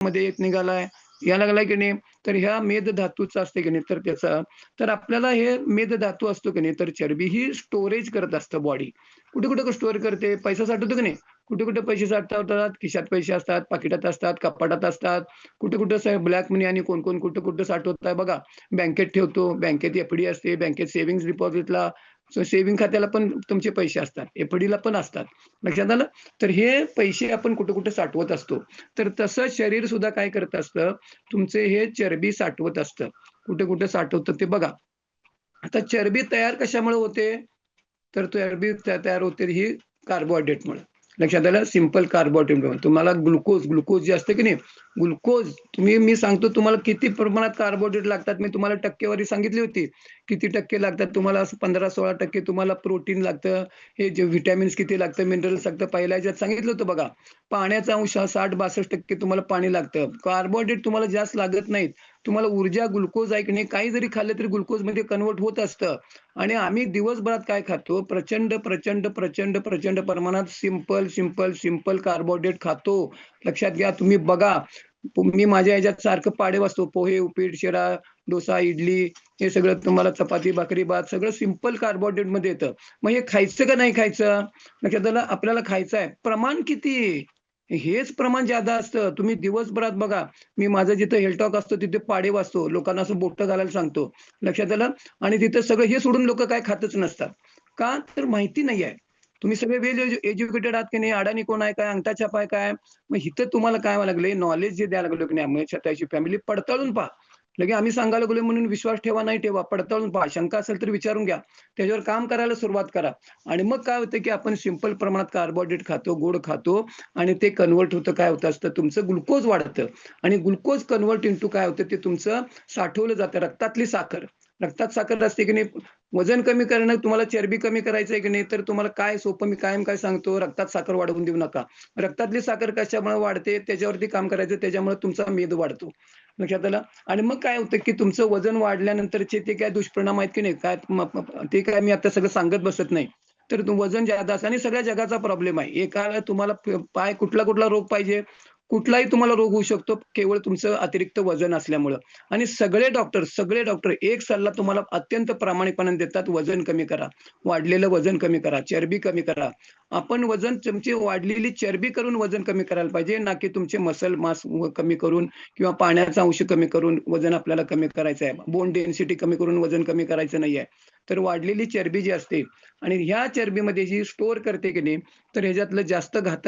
मध्ये एक निघालाय, या लागलाय की नाही, तर ह्या मेदधातूचा असते की नाही, तर त्याचा तर आपल्याला हे मेदधातू असतो की नाही, तर चरबी ही स्टोरेज करत असतं बॉडी. कुठे-कुठे स्टोअर करते? पैसा साठवतो की नाही? कुठे-कुठे पैसे साठवतात? खिशात पैसे असतात, पाकिटात असतात, कपाटात असतात. कुठे-कुठे ब्लॅक मनी आणि कोण-कोण कुठं-कुठं साठवत आहे बघा. बँकेत ठेवतो, बँकेत एफ-डी असते, बँकेत सेव्हिंग्ज डिपॉझिटला सेव्हिंग खात्याला पण तुमचे पैसे असतात, एफ-डीला पण असतात. लक्षात आलं? तर हे पैसे आपण कुठे-कुठे साठवत असतो. तर तसं शरीर सुद्धा काय करत असतं, तुमचे हे चरबी साठवत असतं. कुठे-कुठे साठवतं ते बघा. आता चरबी तयार कशामुळे होते? तर चरबी तयार होते ही कार्बोहायड्रेटमुळे. लक्षात आलं? सिंपल कार्बोहायड्रेटमुळे. तुम्हाला ग्लुकोज जे असतं की नाही, ग्लुकोज मी सांगतो तुम्हाला किती प्रमाणात कार्बोहायड्रेट लागतात. मी तुम्हाला टक्केवारी सांगितली होती. किती टक्के लागतात तुम्हाला असं 15-16% तुम्हाला प्रोटीन लागतं. हे जे व्हिटॅमिन्स किती लागतं, मिनरल्स लागतं. पहिल्या ह्याच्यात सांगितलं होतं बघा. पाण्याचा अंश हा 60-62% तुम्हाला पाणी लागतं. कार्बोहायड्रेट तुम्हाला जास्त लागत नाहीत. तुम्हाला ऊर्जा ग्लुकोज आहे की नाही, काही जरी खाल्लं तरी ग्लुकोजमध्ये कन्व्हर्ट होत असतं. आणि आम्ही दिवसभरात काय खातो? प्रचंड, प्रचंड, प्रचंड, प्रचंड प्रमाणात सिंपल कार्बोहायड्रेट खातो. लक्षात घ्या तुम्ही बघा. मी माझ्या ह्याच्यात सारखं पाडे वाचतो. पोहे, उपीट, शिरा, डोसा, इडली हे सगळं तुम्हाला चपाती, भाकरी, भात सगळं सिंपल कार्बोहायड्रेटमध्ये येतं. मग हे खायचं का नाही खायचं? लक्षात आलं? आपल्याला खायचं आहे. प्रमाण किती आहे? हेच प्रमाण जादा असतं. तुम्ही दिवसभरात बघा. मी माझं जिथं हेल्थ टॉक असतो तिथे पाढे वाचतो. लोकांना असं बोटं घालायला सांगतो. लक्षात आलं? आणि तिथं सगळं हे सोडून लोकं काय खातच नसतात. का? तर माहिती नाही आहे. तुम्ही सगळे वेल एज्युकेटेड आहात की नाही, अडाणी कोण आहे काय, अंगठा छाप आहे काय? मग इथं तुम्हाला काय व्हायला लागलंय, नॉलेज जे द्यायला लागलो की नाही, आम्ही स्वतःची फॅमिली पडताळून पहा. लगे आम्ही सांगायला लागलोय म्हणून विश्वास ठेवा, नाही ठेवा. पडताळून पहा. शंका असेल तर विचारून घ्या. त्याच्यावर काम करायला सुरुवात करा. आणि मग काय होतं की आपण सिंपल प्रमाणात कार्बोहायड्रेट खातो, गोड खातो आणि ते कन्व्हर्ट होतं काय होतं असतं तुमचं ग्लुकोज वाढतं आणि ग्लुकोज कन्व्हर्ट इंटू काय होतं ते तुमचं साठवलं जातं रक्तातली साखर. रक्तात साखर असते की नाही, वजन कमी करणं तुम्हाला चरबी कमी करायचं आहे की नाही, तर तुम्हाला काय सोपं मी कायम काय सांगतो, रक्तात साखर वाढवून देऊ नका. रक्तातली साखर कशामुळे वाढते त्याच्यावरती काम करायचं, त्याच्यामुळे तुमचा मेद वाढतो. लक्षात आलं? आणि मग काय होतं की तुमचं वजन वाढल्यानंतरचे ते काय दुष्परिणाम आहेत की नाही, काय ते काय मी आता सगळं सांगत बसत नाही. तर वजन जादा असतं आणि सगळ्या जगाचा प्रॉब्लेम आहे. एकाला तुम्हाला पाय कुठला रोग पाहिजे, कुठलाही तुम्हाला रोग होऊ शकतो, केवळ तुमचं अतिरिक्त वजन असल्यामुळं. आणि सगळे डॉक्टर एक सल्ला तुम्हाला अत्यंत प्रामाणिकपणे देतात, वजन कमी करा. वाढलेलं वजन कमी करा, चरबी कमी करा. आपण वजन तुमची वाढलेली चरबी करून वजन कमी करायला पाहिजे, ना की तुमचे मसल मास कमी करून किंवा पाण्याचा अंश कमी करून वजन आपल्याला कमी करायचं आहे. बोन डेन्सिटी कमी करून वजन कमी करायचं नाहीये. तर वाढलेली चरबी जी असते आणि ह्या चरबीमध्ये जी स्टोअर करते की नाही, तर ह्याच्यातलं जास्त घातक